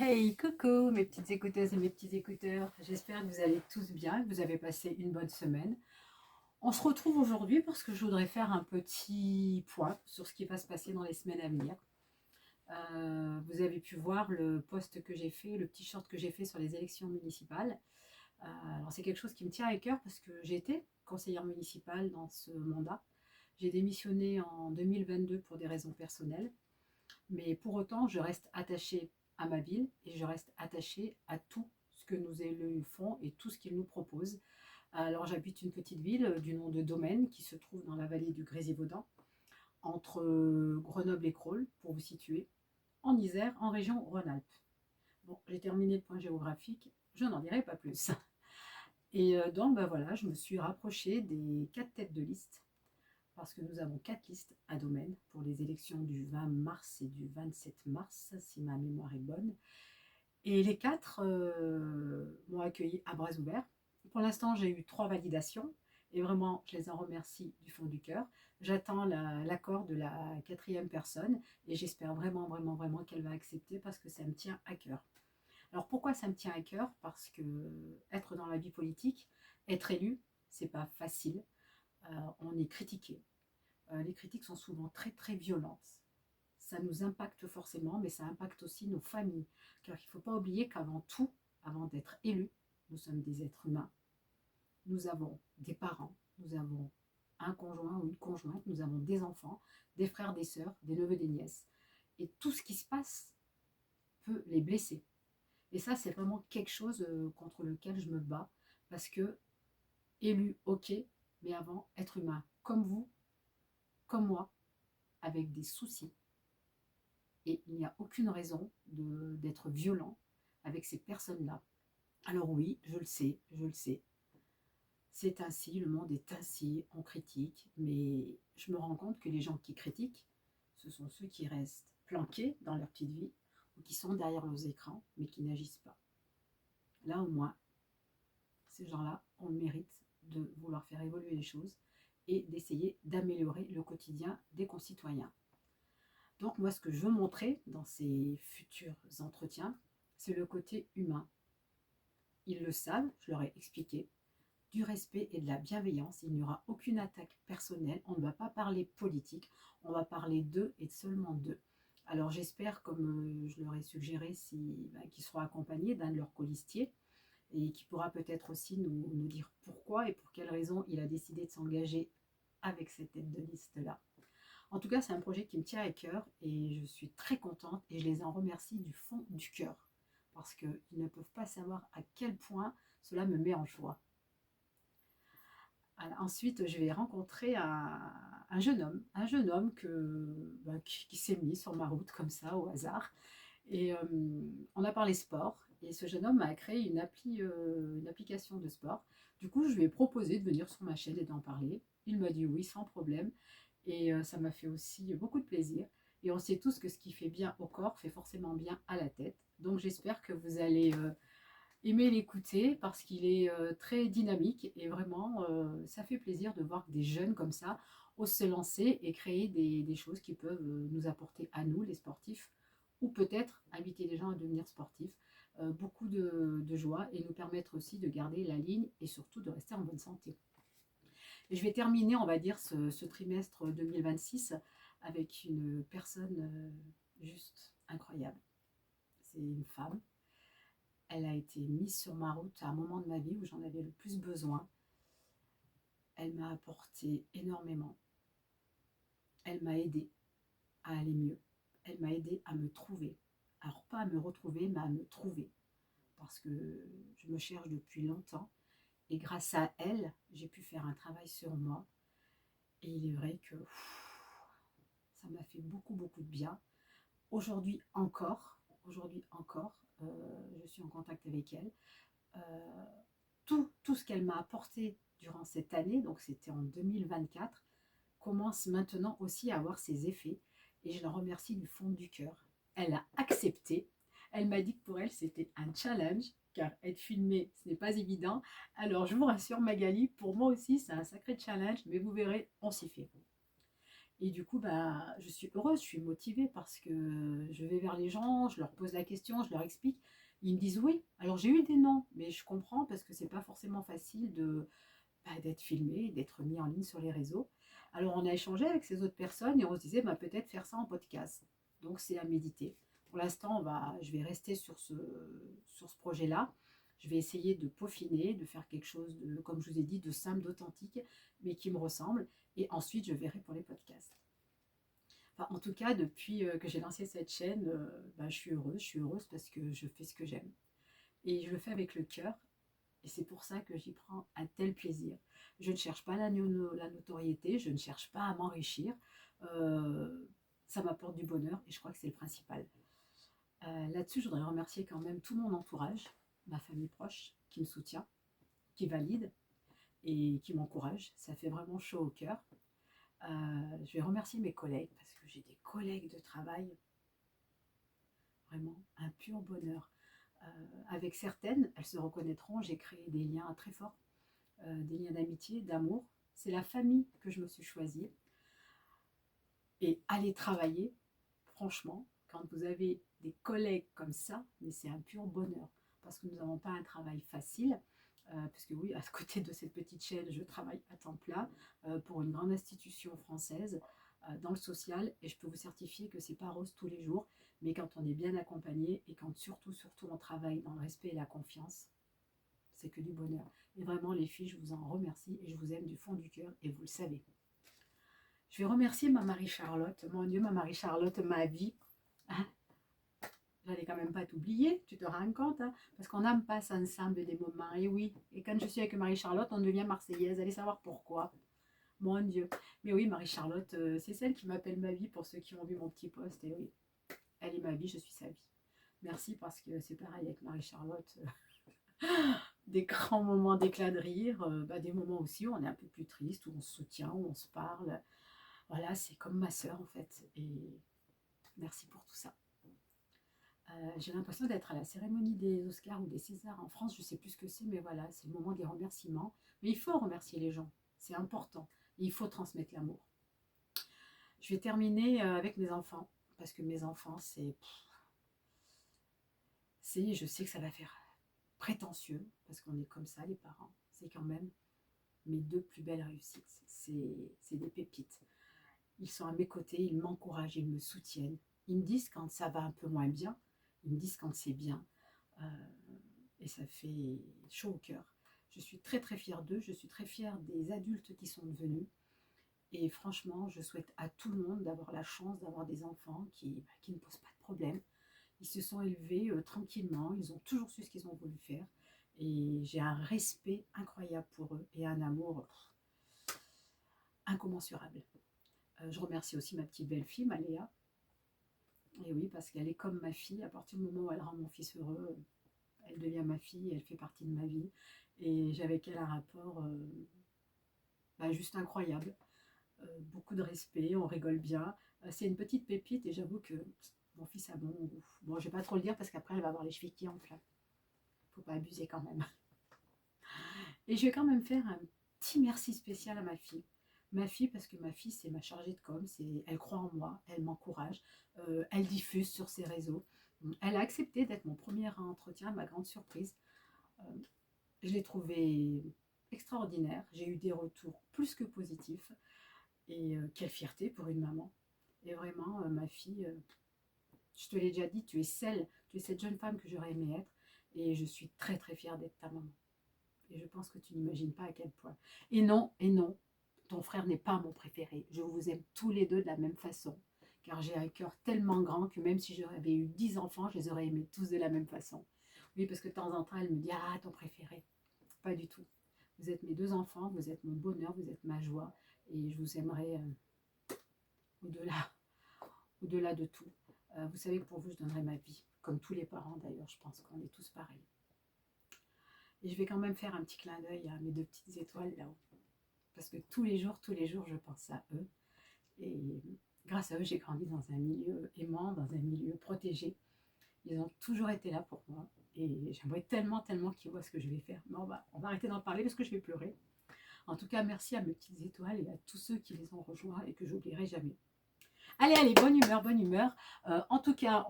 Hey, coucou mes petites écouteuses et mes petits écouteurs. J'espère que vous allez tous bien, que vous avez passé une bonne semaine. On se retrouve aujourd'hui parce que je voudrais faire un petit point sur ce qui va se passer dans les semaines à venir. Vous avez pu voir le post que j'ai fait, le petit short que j'ai fait sur les élections municipales. Alors c'est quelque chose qui me tient à cœur parce que j'ai été conseillère municipale dans ce mandat. J'ai démissionné en 2022 pour des raisons personnelles. Mais pour autant, je reste attachée à ma ville et je reste attachée à tout ce que nos élus font et tout ce qu'ils nous proposent. Alors j'habite une petite ville du nom de Domaine qui se trouve dans la vallée du Grésivaudan, entre Grenoble et Crolles, pour vous situer, en Isère, en région Rhône-Alpes. Bon, j'ai terminé le point géographique, je n'en dirai pas plus. Et donc, ben voilà, je me suis rapprochée des 4 têtes de liste parce que nous avons 4 listes à Domaine pour les élections du 20 mars et du 27 mars, si ma mémoire est bonne. Et les 4 m'ont accueilli à bras ouverts. Pour l'instant, j'ai eu 3 validations et vraiment, je les en remercie du fond du cœur. J'attends l'accord de la 4e personne et j'espère vraiment, vraiment, vraiment qu'elle va accepter parce que ça me tient à cœur. Alors pourquoi ça me tient à cœur? Parce que être dans la vie politique, être élu, c'est pas facile. On est critiqué, les critiques sont souvent très très violentes. Ça nous impacte forcément, mais ça impacte aussi nos familles. Car il ne faut pas oublier qu'avant tout, avant d'être élus, nous sommes des êtres humains. Nous avons des parents, nous avons un conjoint ou une conjointe, nous avons des enfants, des frères, des sœurs, des neveux, des nièces. Et tout ce qui se passe peut les blesser. Et ça, c'est vraiment quelque chose contre lequel je me bats. Parce que élu, ok, mais avant, être humain, comme vous, comme moi, avec des soucis. Et il n'y a aucune raison d'être violent avec ces personnes-là. Alors oui, je le sais, je le sais. C'est ainsi, le monde est ainsi, on critique, mais je me rends compte que les gens qui critiquent, ce sont ceux qui restent planqués dans leur petite vie ou qui sont derrière leurs écrans, mais qui n'agissent pas. Là au moins, ces gens-là ont le mérite de vouloir faire évoluer les choses et d'essayer d'améliorer le quotidien des concitoyens. Donc moi, ce que je veux montrer dans ces futurs entretiens, c'est le côté humain. Ils le savent, je leur ai expliqué, du respect et de la bienveillance. Il n'y aura aucune attaque personnelle, on ne va pas parler politique, on va parler d'eux et seulement d'eux. Alors j'espère, comme je leur ai suggéré, qu'ils seront accompagnés d'un de leurs colistiers et qui pourra peut-être aussi nous dire pourquoi et pour quelles raisons il a décidé de s'engager avec cette tête de liste-là. En tout cas, c'est un projet qui me tient à cœur et je suis très contente et je les en remercie du fond du cœur parce qu'ils ne peuvent pas savoir à quel point cela me met en joie. Alors, ensuite, je vais rencontrer un jeune homme qui s'est mis sur ma route comme ça au hasard. Et on a parlé sport et ce jeune homme a créé une application de sport. Du coup, je lui ai proposé de venir sur ma chaîne et d'en parler. Il m'a dit oui, sans problème. Et ça m'a fait aussi beaucoup de plaisir. Et on sait tous que ce qui fait bien au corps fait forcément bien à la tête. Donc j'espère que vous allez aimer l'écouter parce qu'il est très dynamique et vraiment ça fait plaisir de voir que des jeunes comme ça osent se lancer et créer des choses qui peuvent nous apporter à nous, les sportifs, ou peut-être inviter les gens à devenir sportifs. Beaucoup de joie et nous permettre aussi de garder la ligne et surtout de rester en bonne santé. Et je vais terminer, on va dire, ce trimestre 2026 avec une personne juste incroyable. C'est une femme. Elle a été mise sur ma route à un moment de ma vie où j'en avais le plus besoin. Elle m'a apporté énormément. Elle m'a aidée à aller mieux. Elle m'a aidée à me trouver. Alors pas à me retrouver, mais à me trouver. Parce que je me cherche depuis longtemps. Et grâce à elle, j'ai pu faire un travail sur moi. Et il est vrai que ça m'a fait beaucoup, beaucoup de bien. Aujourd'hui encore, je suis en contact avec elle. Euh, tout ce qu'elle m'a apporté durant cette année, donc c'était en 2024, commence maintenant aussi à avoir ses effets. Et je la remercie du fond du cœur. Elle a accepté. Elle m'a dit que pour elle, c'était un challenge, car être filmée, ce n'est pas évident. Alors, je vous rassure, Magali, pour moi aussi, c'est un sacré challenge, mais vous verrez, on s'y fait. Et du coup, bah, je suis heureuse, je suis motivée parce que je vais vers les gens, je leur pose la question, je leur explique. Ils me disent oui. Alors j'ai eu des non, mais je comprends parce que c'est pas forcément facile d'être filmé, d'être mis en ligne sur les réseaux. Alors on a échangé avec ces autres personnes et on se disait bah, peut-être faire ça en podcast. Donc c'est à méditer. Pour l'instant, je vais rester sur ce projet-là. Je vais essayer de peaufiner, de faire quelque chose de, comme je vous ai dit, de simple, d'authentique, mais qui me ressemble. Et ensuite, je verrai pour les podcasts. Enfin, en tout cas, depuis que j'ai lancé cette chaîne, bah, je suis heureuse. Je suis heureuse parce que je fais ce que j'aime. Et je le fais avec le cœur. Et c'est pour ça que j'y prends un tel plaisir. Je ne cherche pas la notoriété, je ne cherche pas à m'enrichir. Euh, Ça m'apporte du bonheur et je crois que c'est le principal. Là-dessus, je voudrais remercier quand même tout mon entourage, ma famille proche, qui me soutient, qui valide et qui m'encourage. Ça fait vraiment chaud au cœur. Je vais remercier mes collègues parce que j'ai des collègues de travail, vraiment un pur bonheur. Avec certaines, elles se reconnaîtront, j'ai créé des liens très forts, des liens d'amitié, d'amour. C'est la famille que je me suis choisie. Et aller travailler, franchement, quand vous avez des collègues comme ça, mais c'est un pur bonheur. Parce que nous n'avons pas un travail facile. Parce que oui, à côté de cette petite chaîne, je travaille à temps plein pour une grande institution française dans le social. Et je peux vous certifier que c'est pas rose tous les jours. Mais quand on est bien accompagné et quand surtout on travaille dans le respect et la confiance, c'est que du bonheur. Et vraiment, les filles, je vous en remercie et je vous aime du fond du cœur et vous le savez. Je vais remercier ma Marie-Charlotte. Mon Dieu, ma Marie-Charlotte, ma vie. Hein, j'allais quand même pas t'oublier, tu te rends compte, hein, parce qu'on n'aime pas ensemble des moments. Et oui, et quand je suis avec Marie-Charlotte, on devient marseillaise. Allez savoir pourquoi. Mon Dieu. Mais oui, Marie-Charlotte, c'est celle qui m'appelle ma vie pour ceux qui ont vu mon petit post. Et oui, elle est ma vie, je suis sa vie. Merci parce que c'est pareil avec Marie-Charlotte. Des grands moments d'éclat de rire, bah, des moments aussi où on est un peu plus triste, où on se soutient, où on se parle. Voilà, c'est comme ma sœur en fait. Et merci pour tout ça. J'ai l'impression d'être à la cérémonie des Oscars ou des Césars en France, je ne sais plus ce que c'est, mais voilà, c'est le moment des remerciements. Mais il faut remercier les gens, c'est important. Et il faut transmettre l'amour. Je vais terminer avec mes enfants, parce que mes enfants, je sais que ça va faire prétentieux, parce qu'on est comme ça, les parents. C'est quand même mes deux plus belles réussites. C'est des pépites. Ils sont à mes côtés, ils m'encouragent, ils me soutiennent. Ils me disent quand ça va un peu moins bien, ils me disent quand c'est bien. Euh, et ça fait chaud au cœur. Je suis très très fière d'eux, je suis très fière des adultes qui sont devenus. Et franchement, je souhaite à tout le monde d'avoir la chance d'avoir des enfants qui ne posent pas de problème. Ils se sont élevés tranquillement, ils ont toujours su ce qu'ils ont voulu faire. Et j'ai un respect incroyable pour eux et un amour incommensurable. Je remercie aussi ma petite belle-fille, Maléa. Et oui, parce qu'elle est comme ma fille. À partir du moment où elle rend mon fils heureux, elle devient ma fille, elle fait partie de ma vie. Et j'ai avec elle un rapport bah, juste incroyable. Beaucoup de respect, on rigole bien. C'est une petite pépite et j'avoue que mon fils a bon goût. Bon, je vais pas trop le dire parce qu'après elle va avoir les chevilles qui enflent. Faut pas abuser quand même. Et je vais quand même faire un petit merci spécial à ma fille. Ma fille, parce que ma fille, c'est ma chargée de com, elle croit en moi, elle m'encourage, elle diffuse sur ses réseaux. Elle a accepté d'être mon premier entretien, ma grande surprise. Euh, je l'ai trouvée extraordinaire. J'ai eu des retours plus que positifs. Et quelle fierté pour une maman. Et vraiment, ma fille, je te l'ai déjà dit, tu es cette jeune femme que j'aurais aimé être. Et je suis très très fière d'être ta maman. Et je pense que tu n'imagines pas à quel point. Et non, ton frère n'est pas mon préféré. Je vous aime tous les deux de la même façon. Car j'ai un cœur tellement grand que même si j'avais eu 10 enfants, je les aurais aimés tous de la même façon. Oui, parce que de temps en temps, elle me dit ah, ton préféré. Pas du tout. Vous êtes mes deux enfants, vous êtes mon bonheur, vous êtes ma joie. Et je vous aimerai au-delà, au-delà de tout. Vous savez que pour vous, je donnerai ma vie. Comme tous les parents d'ailleurs, je pense qu'on est tous pareils. Et je vais quand même faire un petit clin d'œil à mes deux petites étoiles là-haut. Parce que tous les jours, je pense à eux. Et grâce à eux, j'ai grandi dans un milieu aimant, dans un milieu protégé. Ils ont toujours été là pour moi. Et j'aimerais tellement, tellement qu'ils voient ce que je vais faire. Mais on va arrêter d'en parler parce que je vais pleurer. En tout cas, merci à mes petites étoiles et à tous ceux qui les ont rejoints et que j'oublierai jamais. Allez, allez, bonne humeur, bonne humeur. En tout cas,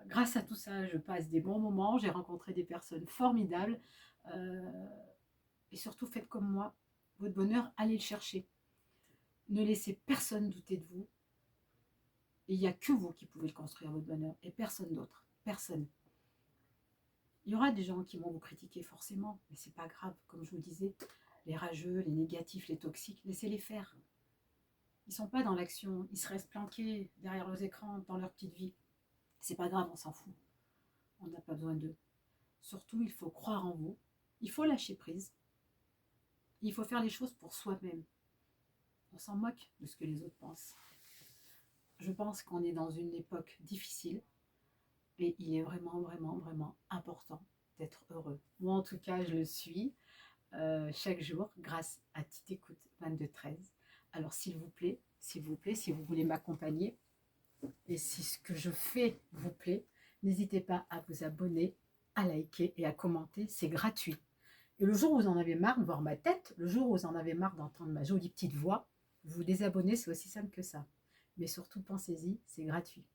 grâce à tout ça, je passe des bons moments. J'ai rencontré des personnes formidables. Euh, et surtout, faites comme moi. Votre bonheur, allez le chercher. Ne laissez personne douter de vous. Il n'y a que vous qui pouvez le construire, votre bonheur, et personne d'autre. Personne. Il y aura des gens qui vont vous critiquer forcément, mais c'est pas grave. Comme je vous disais, les rageux, les négatifs, les toxiques, laissez-les faire. Ils sont pas dans l'action, ils se restent planqués derrière leurs écrans dans leur petite vie. C'est pas grave, on s'en fout. On n'a pas besoin d'eux. Surtout, il faut croire en vous. Il faut lâcher prise. Il faut faire les choses pour soi-même. On s'en moque de ce que les autres pensent. Je pense qu'on est dans une époque difficile et il est vraiment, vraiment, vraiment important d'être heureux. Moi, en tout cas, je le suis chaque jour grâce à Tite Écoute 2213. Alors, s'il vous plaît, si vous voulez m'accompagner et si ce que je fais vous plaît, n'hésitez pas à vous abonner, à liker et à commenter. C'est gratuit. Et le jour où vous en avez marre de voir ma tête, le jour où vous en avez marre d'entendre ma jolie petite voix, vous vous désabonnez, c'est aussi simple que ça. Mais surtout, pensez-y, c'est gratuit.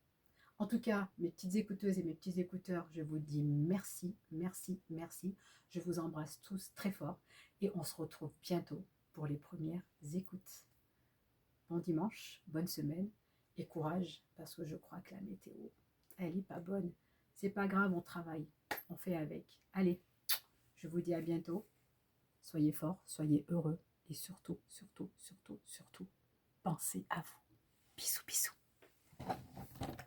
En tout cas, mes petites écouteuses et mes petits écouteurs, je vous dis merci, merci, merci. Je vous embrasse tous très fort et on se retrouve bientôt pour les premières écoutes. Bon dimanche, bonne semaine et courage parce que je crois que la météo, elle n'est pas bonne. C'est pas grave, on travaille, on fait avec. Allez, je vous dis à bientôt. Soyez forts, soyez heureux et surtout, surtout, surtout, surtout, pensez à vous. Bisous, bisous.